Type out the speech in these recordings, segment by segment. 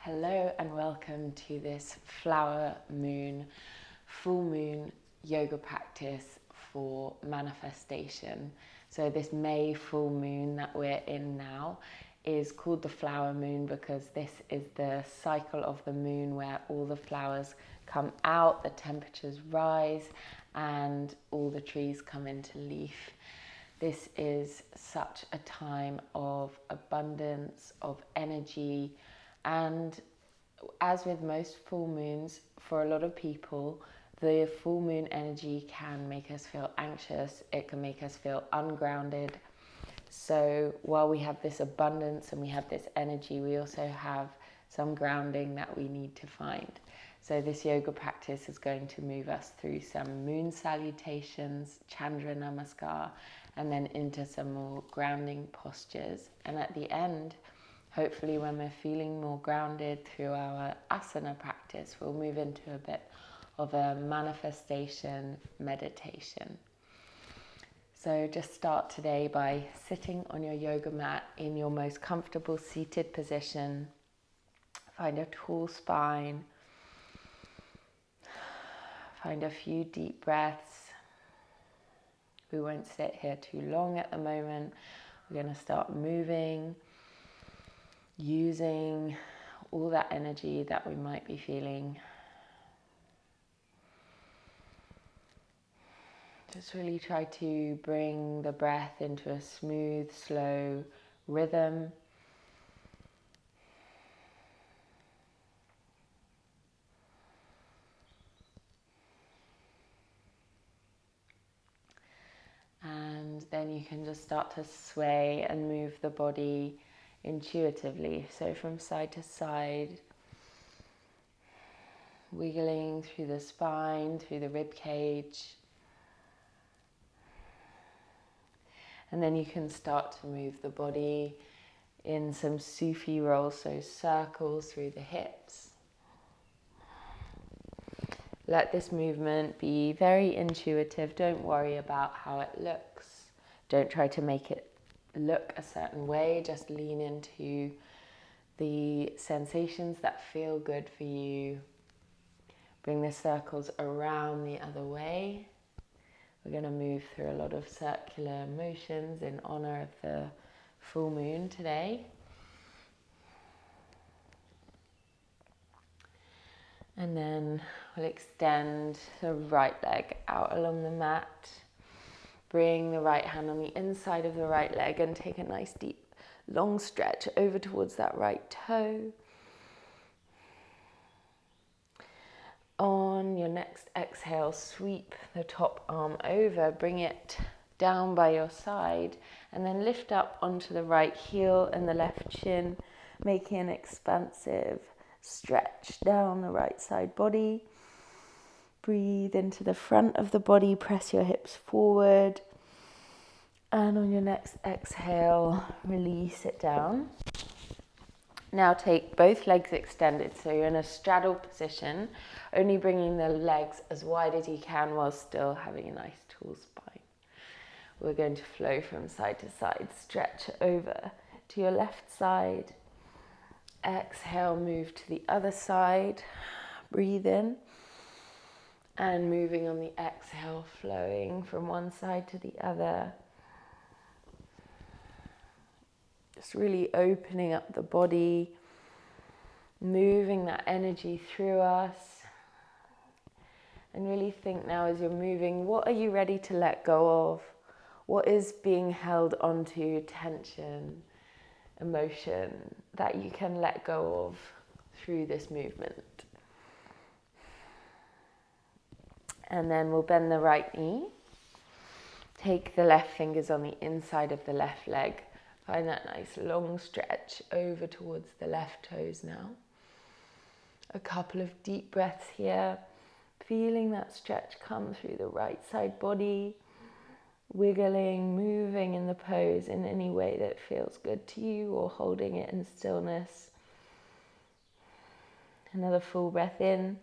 Hello and welcome to this flower moon, full moon yoga practice for manifestation. So this May full moon that we're in now is called the flower moon because this is the cycle of the moon where all the flowers come out, the temperatures rise, and all the trees come into leaf. This is such a time of abundance, of energy, and as with most full moons, for a lot of people, the full moon energy can make us feel anxious. It can make us feel ungrounded. So while we have this abundance and we have this energy, we also have some grounding that we need to find. So this yoga practice is going to move us through some moon salutations, Chandra, namaskar, and then into some more grounding postures. And at the end, hopefully when we're feeling more grounded through our asana practice, we'll move into a bit of a manifestation meditation. So just start today by sitting on your yoga mat in your most comfortable seated position. Find a tall spine. Find a few deep breaths. We won't sit here too long at the moment. We're going to start moving, using all that energy that we might be feeling. Just really try to bring the breath into a smooth, slow rhythm. And then you can just start to sway and move the body intuitively. So from side to side, wiggling through the spine, through the rib cage. And then you can start to move the body in some Sufi rolls, so circles through the hips. Let this movement be very intuitive. Don't worry about how it looks. Don't try to make it look a certain way. Just lean into the sensations that feel good for you. Bring the circles around the other way. We're going to move through a lot of circular motions in honor of the full moon today. And then we'll extend the right leg out along the mat. Bring the right hand on the inside of the right leg and take a nice deep long stretch over towards that right toe. On your next exhale, sweep the top arm over, bring it down by your side, and then lift up onto the right heel and the left shin, making an expansive stretch down the right side body. Breathe into the front of the body, press your hips forward, and on your next exhale, release it down. Now take both legs extended, so you're in a straddle position, only bringing the legs as wide as you can while still having a nice tall spine. We're going to flow from side to side, stretch over to your left side. Exhale, move to the other side, breathe in, and moving on the exhale, flowing from one side to the other. Just really opening up the body, moving that energy through us. And really think now as you're moving, what are you ready to let go of? What is being held onto, tension, emotion, that you can let go of through this movement? And then we'll bend the right knee. Take the left fingers on the inside of the left leg. Find that nice long stretch over towards the left toes now. A couple of deep breaths here. Feeling that stretch come through the right side body. Wiggling, moving in the pose in any way that feels good to you, or holding it in stillness. Another full breath in.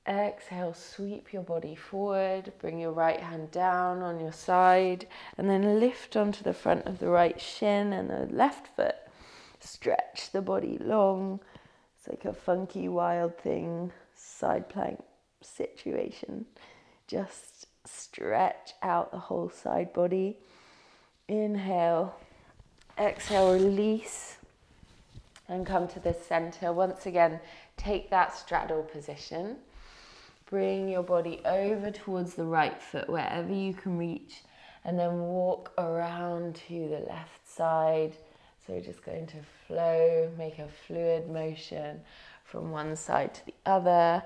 Exhale, sweep your body forward, bring your right hand down on your side, and then lift onto the front of the right shin and the left foot. Stretch the body long, It's like a funky wild thing, side plank situation. Just stretch out the whole side body. Inhale, exhale, release, and come to the center. Once again, take that straddle position. Bring your body over towards the right foot, wherever you can reach, and then walk around to the left side. So we're just going to flow, make a fluid motion from one side to the other.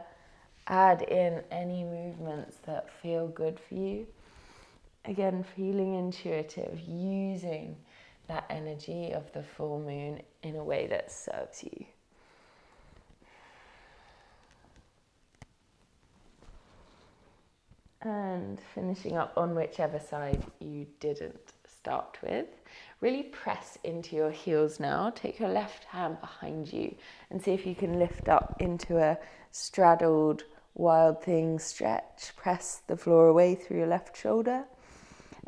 Add in any movements that feel good for you. Again, feeling intuitive, using that energy of the full moon in a way that serves you. And finishing up on whichever side you didn't start with. Really press into your heels now. Take your left hand behind you and see if you can lift up into a straddled wild thing stretch. Press the floor away through your left shoulder.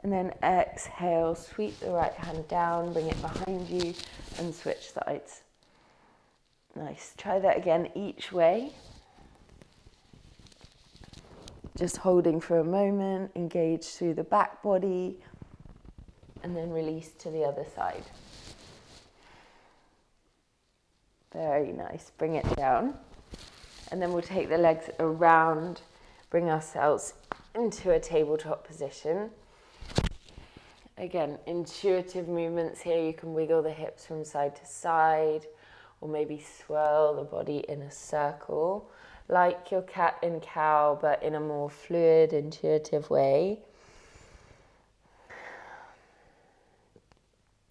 And then exhale, sweep the right hand down, bring it behind you and switch sides. Nice. Try that again each way. Just holding for a moment, engage through the back body, and then release to the other side. Very nice. Bring it down. And then we'll take the legs around, bring ourselves into a tabletop position. Again, intuitive movements here. You can wiggle the hips from side to side, or maybe swirl the body in a circle, like your cat and cow, but in a more fluid, intuitive way.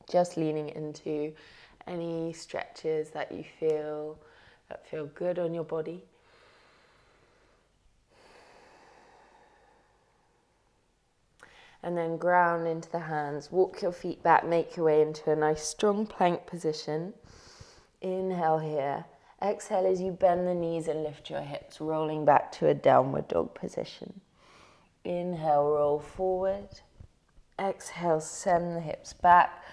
Just leaning into any stretches that you feel good on your body. And then ground into the hands, walk your feet back, make your way into a nice strong plank position. Inhale here. Exhale as you bend the knees and lift your hips, rolling back to a downward dog position. Inhale, roll forward. Exhale, send the hips back.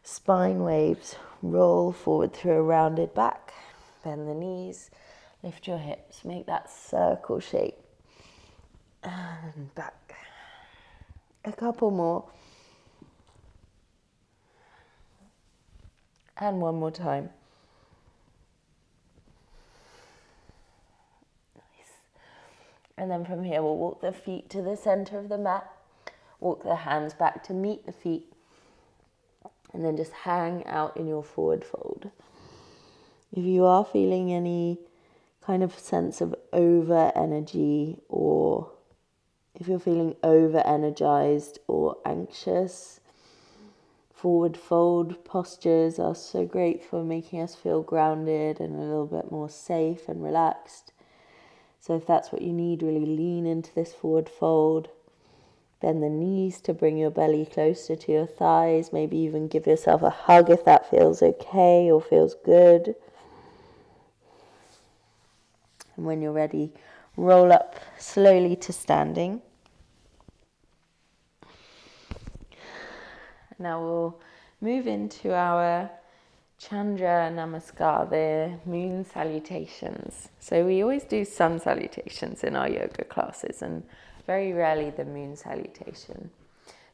Spine waves, roll forward through a rounded back. Bend the knees, lift your hips, make that circle shape. And back. A couple more. And one more time. And then from here, we'll walk the feet to the center of the mat. Walk the hands back to meet the feet. And then just hang out in your forward fold. If you are feeling any kind of sense of over energy, or if you're feeling over energized or anxious, forward fold postures are so great for making us feel grounded and a little bit more safe and relaxed. So if that's what you need, really lean into this forward fold. Bend the knees to bring your belly closer to your thighs. Maybe even give yourself a hug if that feels okay or feels good. And when you're ready, roll up slowly to standing. Now we'll move into our Chandra namaskar, the moon salutations. So we always do sun salutations in our yoga classes and very rarely the moon salutation.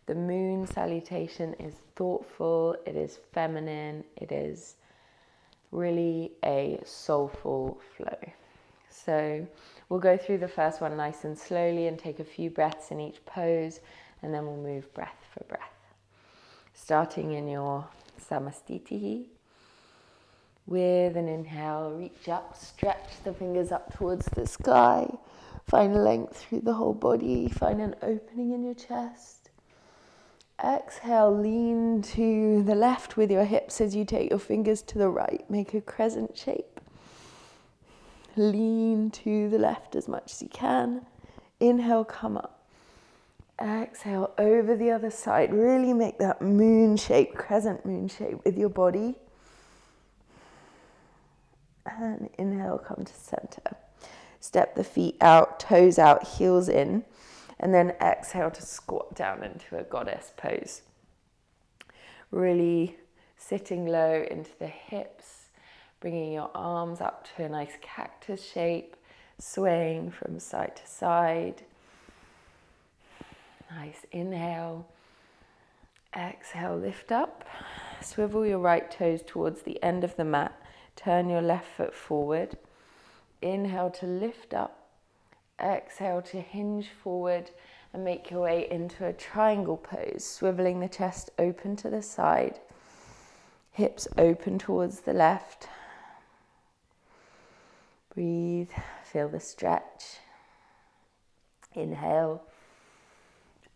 The moon salutation is thoughtful, it is feminine, it is really a soulful flow. So we'll go through the first one nice and slowly and take a few breaths in each pose, and then we'll move breath for breath. Starting in your samastitihi. With an inhale, reach up, stretch the fingers up towards the sky. Find length through the whole body. Find an opening in your chest. Exhale, lean to the left with your hips as you take your fingers to the right. Make a crescent shape. Lean to the left as much as you can. Inhale, come up. Exhale, over the other side. Really make that moon shape, crescent moon shape with your body. And inhale, come to center. Step the feet out, toes out, heels in. And then exhale to squat down into a goddess pose. Really sitting low into the hips. Bringing your arms up to a nice cactus shape, swaying from side to side. Nice inhale. Exhale, lift up. Swivel your right toes towards the end of the mat. Turn your left foot forward. Inhale to lift up. Exhale to hinge forward and make your way into a triangle pose, swiveling the chest open to the side. Hips open towards the left. Breathe, feel the stretch. Inhale.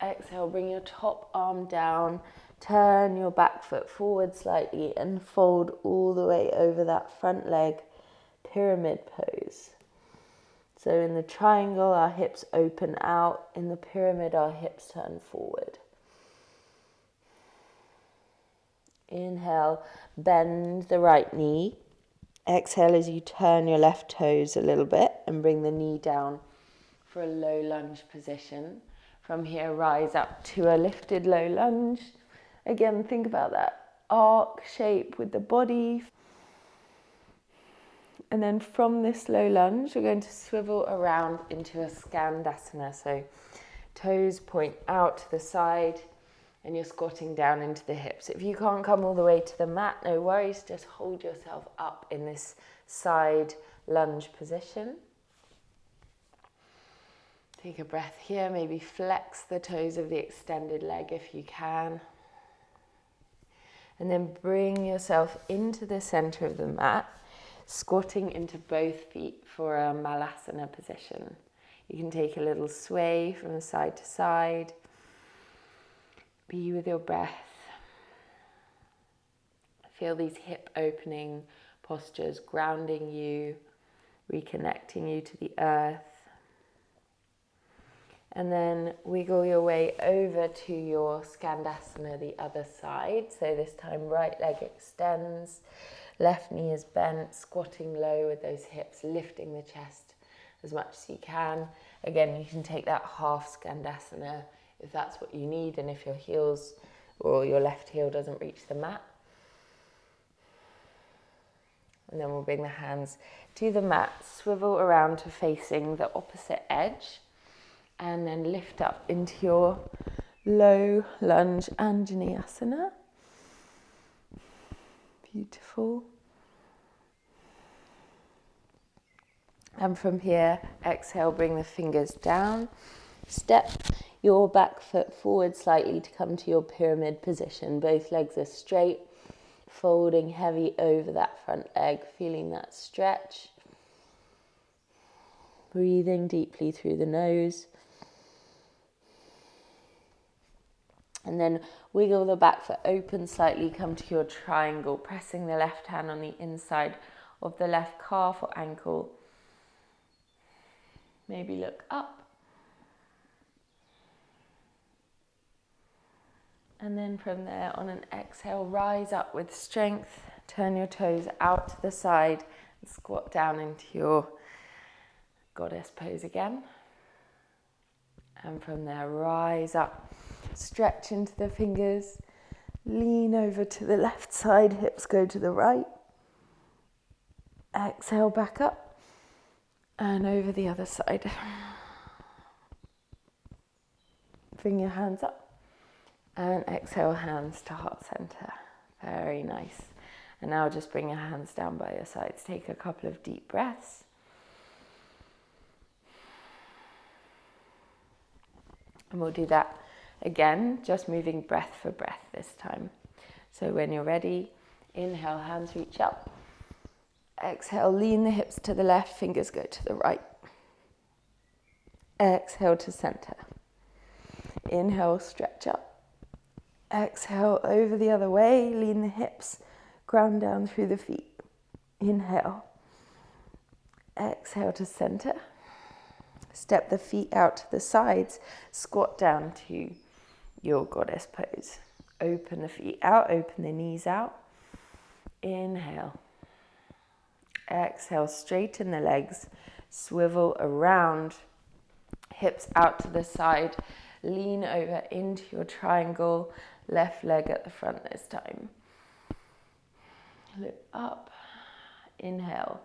Exhale, bring your top arm down. Turn your back foot forward slightly and fold all the way over that front leg, pyramid pose. So in the triangle, our hips open out. In the pyramid, our hips turn forward. Inhale, bend the right knee. Exhale as you turn your left toes a little bit and bring the knee down for a low lunge position. From here, rise up to a lifted low lunge. Again, think about that arc shape with the body. And then from this low lunge, we're going to swivel around into a skandasana. So toes point out to the side and you're squatting down into the hips. If you can't come all the way to the mat, no worries, just hold yourself up in this side lunge position. Take a breath here, maybe flex the toes of the extended leg if you can. And then bring yourself into the center of the mat, squatting into both feet for a malasana position. You can take a little sway from side to side. Be with your breath. Feel these hip opening postures grounding you, reconnecting you to the earth. And then wiggle your way over to your skandasana, the other side. So this time right leg extends, left knee is bent, squatting low with those hips, lifting the chest as much as you can. Again, you can take that half skandasana if that's what you need, and if your heels or your left heel doesn't reach the mat. And then we'll bring the hands to the mat, swivel around to facing the opposite edge, and then lift up into your low lunge Anjaneyasana. Beautiful. And from here, exhale, bring the fingers down. Step your back foot forward slightly to come to your pyramid position. Both legs are straight, folding heavy over that front leg, feeling that stretch. Breathing deeply through the nose. And then wiggle the back foot open slightly, come to your triangle, pressing the left hand on the inside of the left calf or ankle. Maybe look up. And then from there, on an exhale, rise up with strength. Turn your toes out to the side and squat down into your goddess pose again. And from there, rise up. Stretch into the fingers. Lean over to the left side. Hips go to the right. Exhale back up. And over the other side. Bring your hands up. And exhale, hands to heart center. Very nice. And now just bring your hands down by your sides. Take a couple of deep breaths. And we'll do that again, just moving breath for breath this time. So when you're ready, inhale, hands reach up. Exhale, lean the hips to the left, fingers go to the right. Exhale to center. Inhale, stretch up. Exhale, over the other way, lean the hips, ground down through the feet. Inhale. Exhale to center. Step the feet out to the sides, squat down to your goddess pose. Open the feet out, open the knees out. Inhale. Exhale, straighten the legs, swivel around, hips out to the side, lean over into your triangle, left leg at the front this time. Look up, Inhale.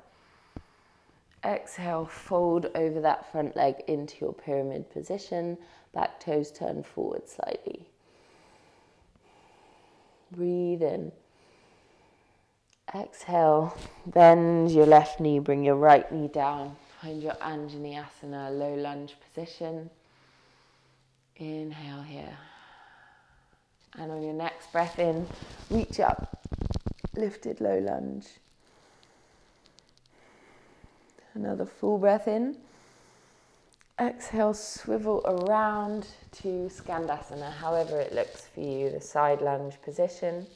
Exhale, fold over that front leg into your pyramid position. Back toes turn forward slightly. Breathe in. Exhale, bend your left knee, bring your right knee down. Find your Anjaneyasana, low lunge position. Inhale here. And on your next breath in, reach up, lifted low lunge. Another full breath in. Exhale, swivel around to Skandasana, however it looks for you, the side lunge position.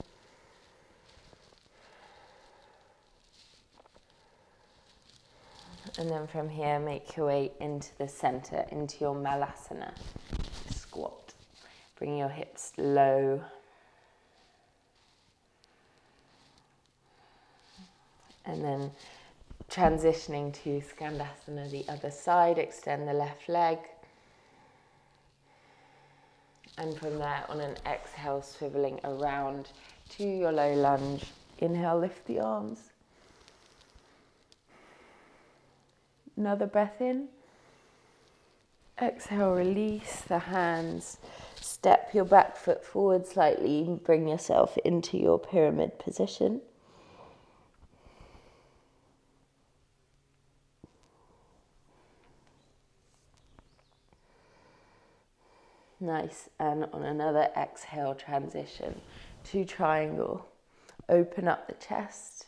And then from here, make your way into the center, into your Malasana, squat. Bring your hips low. And then transitioning to Skandasana, the other side, extend the left leg. And from there, on an exhale, swiveling around to your low lunge. Inhale, lift the arms. Another breath in. Exhale, release the hands. Step your back foot forward slightly. Bring yourself into your pyramid position. Nice. And on another exhale, transition to triangle. Open up the chest.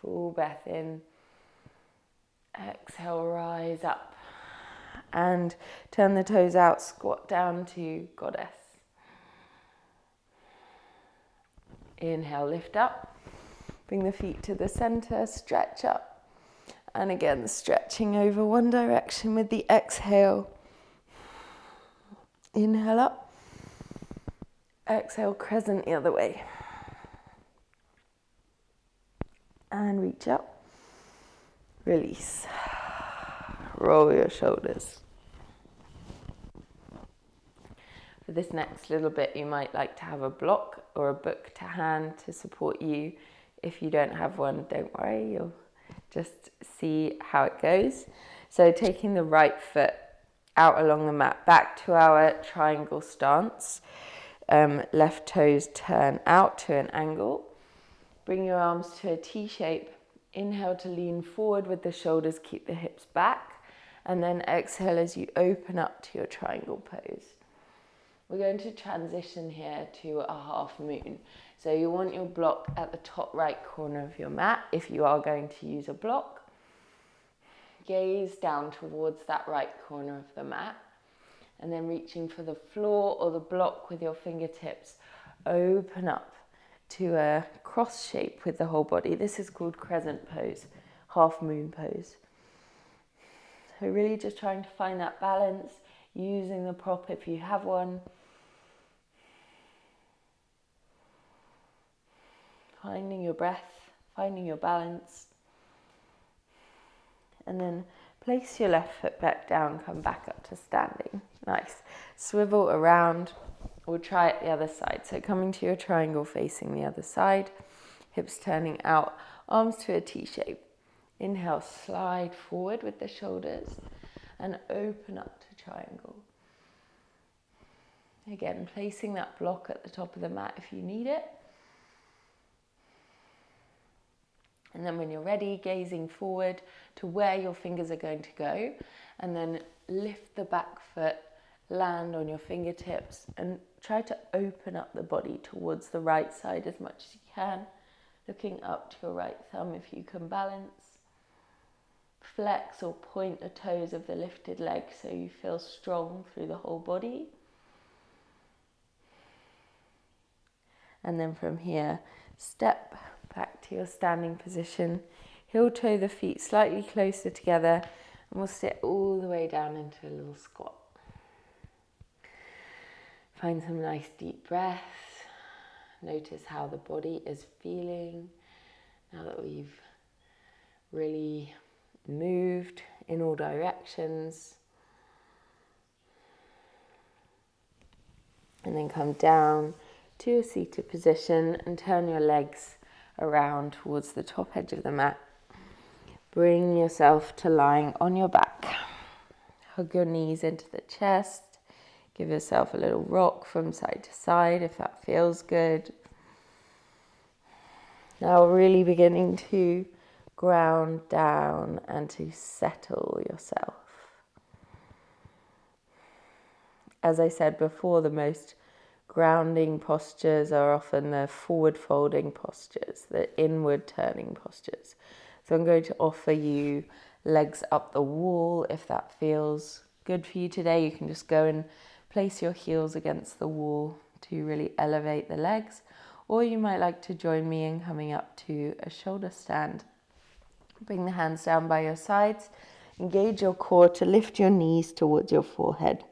Full breath in. Exhale, rise up. And turn the toes out, squat down to goddess. Inhale, lift up. Bring the feet to the center, stretch up. And again, stretching over one direction with the exhale. Inhale up. Exhale, crescent the other way. And reach up. Release. Roll your shoulders. For this next little bit, you might like to have a block or a book to hand to support you. If you don't have one, don't worry, you'll just see how it goes. So taking the right foot out along the mat, back to our triangle stance. Left toes turn out to an angle. Bring your arms to a T shape. Inhale to lean forward with the shoulders, keep the hips back. And then exhale as you open up to your triangle pose. We're going to transition here to a half moon. So you want your block at the top right corner of your mat if you are going to use a block. Gaze down towards that right corner of the mat. And then reaching for the floor or the block with your fingertips. Open up to a cross shape with the whole body. This is called crescent pose, half moon pose. So really just trying to find that balance, using the prop if you have one. Finding your breath, finding your balance. And then place your left foot back down, come back up to standing. Nice. Swivel around. We'll try it the other side. So coming to your triangle facing the other side, hips turning out, arms to a T shape. Inhale, slide forward with the shoulders and open up to triangle. Again, placing that block at the top of the mat if you need it. And then when you're ready, gazing forward to where your fingers are going to go. And then lift the back foot, land on your fingertips and try to open up the body towards the right side as much as you can. Looking up to your right thumb if you can balance. Flex or point the toes of the lifted leg so you feel strong through the whole body. And then from here, step back to your standing position. Heel toe the feet slightly closer together and we'll sit all the way down into a little squat. Find some nice deep breaths. Notice how the body is feeling now that we've really moved in all directions. And then come down, to a seated position and turn your legs around towards the top edge of the mat. Bring yourself to lying on your back. Hug your knees into the chest. Give yourself a little rock from side to side if that feels good. Now really beginning to ground down and to settle yourself. As I said before, the most grounding postures are often the forward folding postures, the inward turning postures. So I'm going to offer you legs up the wall. If that feels good for you today, you can just go and place your heels against the wall to really elevate the legs. Or you might like to join me in coming up to a shoulder stand. Bring the hands down by your sides. Engage your core to lift your knees towards your forehead.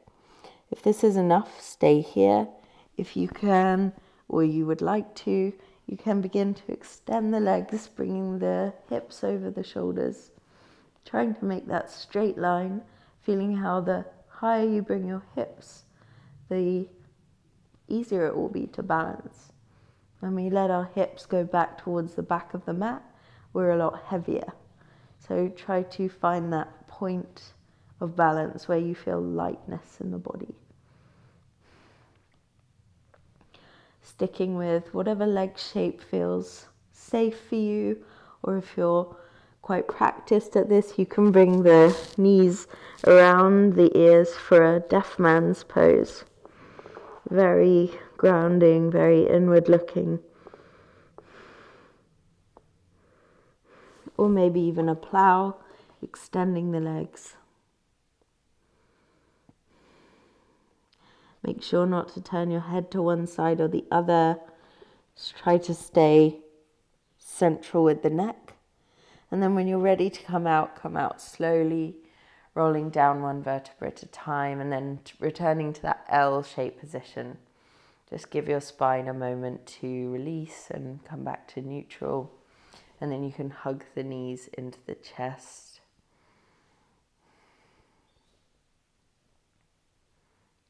If this is enough, stay here. If you can, or you would like to, you can begin to extend the legs, bringing the hips over the shoulders, trying to make that straight line, feeling how the higher you bring your hips, the easier it will be to balance. When we let our hips go back towards the back of the mat, we're a lot heavier. So try to find that point of balance where you feel lightness in the body. Sticking with whatever leg shape feels safe for you, or if you're quite practiced at this, you can bring the knees around the ears for a deaf man's pose. Very grounding, very inward looking. Or maybe even a plow, extending the legs. Make sure not to turn your head to one side or the other. Just try to stay central with the neck. And then when you're ready to come out slowly, rolling down one vertebra at a time, and then returning to that L-shaped position. Just give your spine a moment to release and come back to neutral. And then you can hug the knees into the chest.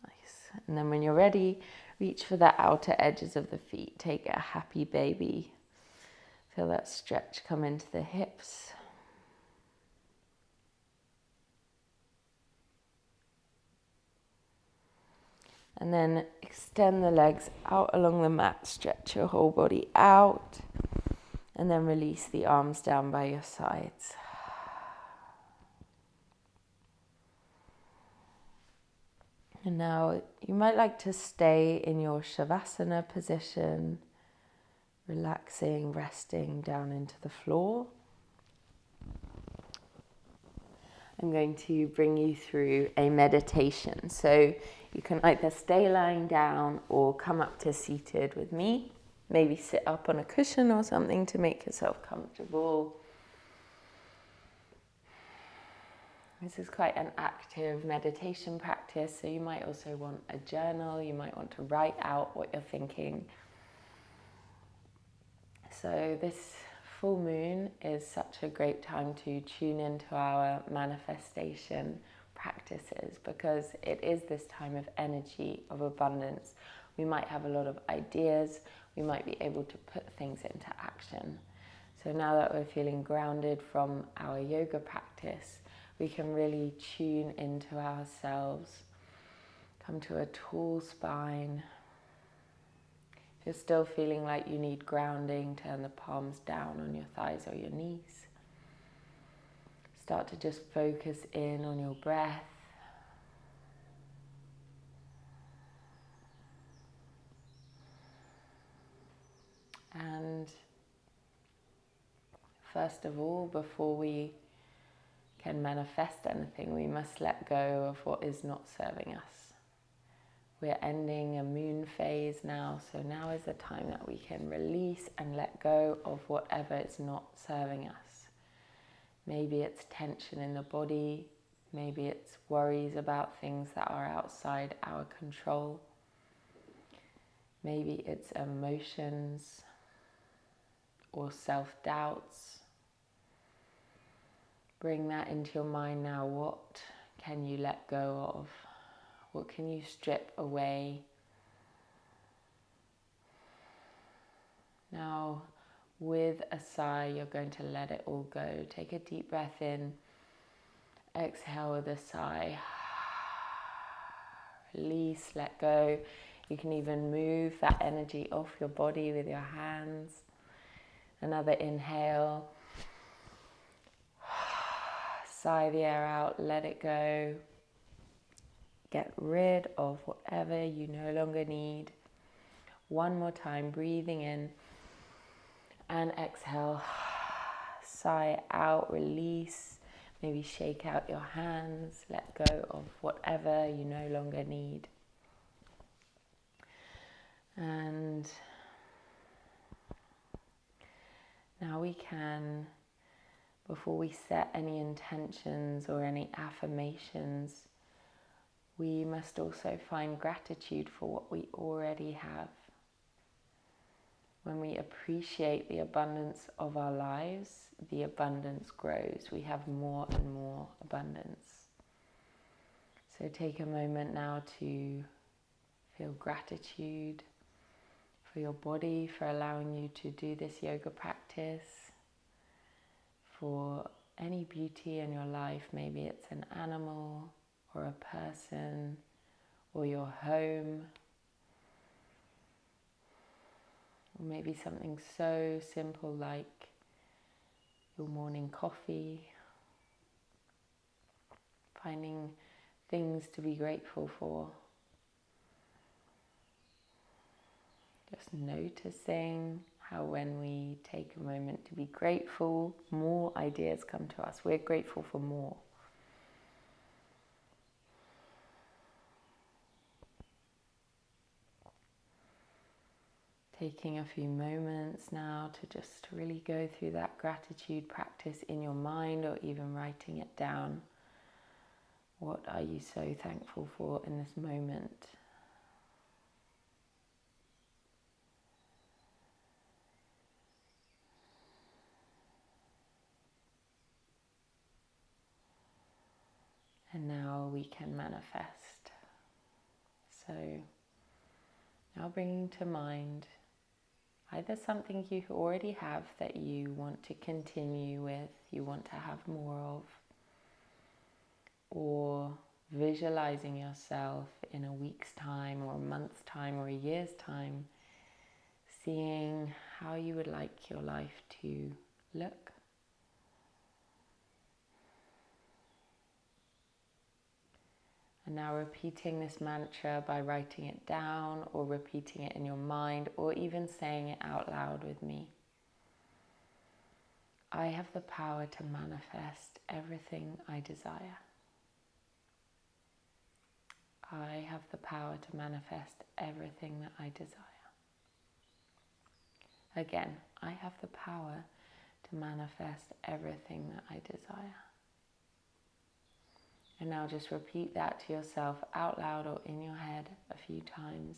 Nice. And then when you're ready, reach for the outer edges of the feet. Take a happy baby. Feel that stretch come into the hips. And then extend the legs out along the mat. Stretch your whole body out. And then release the arms down by your sides. And now you might like to stay in your Shavasana position, relaxing, resting down into the floor. I'm going to bring you through a meditation. So you can either stay lying down or come up to seated with me. Maybe sit up on a cushion or something to make yourself comfortable. This is quite an active meditation practice, so you might also want a journal. You might want to write out what you're thinking. So this full moon is such a great time to tune into our manifestation practices, because it is this time of energy, of abundance. We might have a lot of ideas. We might be able to put things into action. So now that we're feeling grounded from our yoga practice, we can really tune into ourselves, come to a tall spine. If you're still feeling like you need grounding, turn the palms down on your thighs or your knees. Start to just focus in on your breath. And first of all, before we can manifest anything, we must let go of what is not serving us. We're ending a moon phase now, so now is the time that we can release and let go of whatever is not serving us. Maybe it's tension in the body, maybe it's worries about things that are outside our control. Maybe it's emotions or self-doubts. Bring that into your mind now. What can you let go of? What can you strip away? Now, with a sigh, you're going to let it all go. Take a deep breath in. Exhale with a sigh. Release, let go. You can even move that energy off your body with your hands. Another inhale. Sigh the air out, let it go. Get rid of whatever you no longer need. One more time, breathing in and exhale. Sigh out, release. Maybe shake out your hands, let go of whatever you no longer need. And now we can, before we set any intentions or any affirmations, we must also find gratitude for what we already have. When we appreciate the abundance of our lives, the abundance grows. We have more and more abundance. So take a moment now to feel gratitude for your body, for allowing you to do this yoga practice, for any beauty in your life. Maybe it's an animal or a person or your home. Or maybe something so simple like your morning coffee. Finding things to be grateful for. Just noticing how when we take a moment to be grateful, more ideas come to us. We're grateful for more. Taking a few moments now to just really go through that gratitude practice in your mind, or even writing it down. What are you so thankful for in this moment? And now we can manifest. So now bringing to mind either something you already have that you want to continue with, you want to have more of, or visualizing yourself in a week's time or a month's time or a year's time, seeing how you would like your life to look. And now repeating this mantra by writing it down or repeating it in your mind or even saying it out loud with me. I have the power to manifest everything I desire. I have the power to manifest everything that I desire. Again, I have the power to manifest everything that I desire. And now just repeat that to yourself out loud or in your head a few times.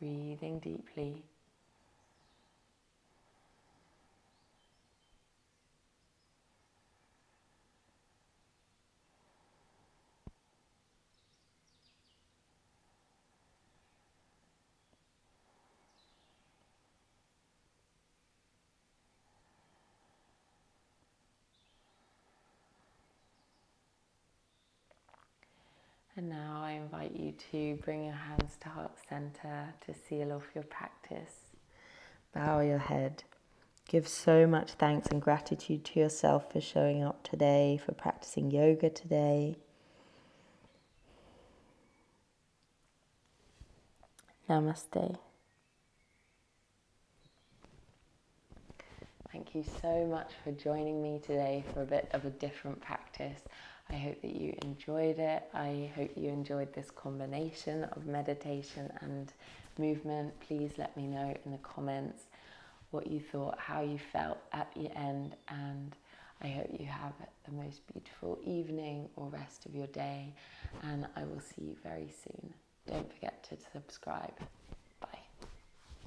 Breathing deeply. And now I invite you to bring your hands to heart center to seal off your practice. Bow your head. Give so much thanks and gratitude to yourself for showing up today, for practicing yoga today. Namaste. Thank you so much for joining me today for a bit of a different practice. I hope that you enjoyed it. I hope you enjoyed this combination of meditation and movement. Please let me know in the comments what you thought, how you felt at the end, and I hope you have the most beautiful evening or rest of your day, and I will see you very soon. Don't forget to subscribe.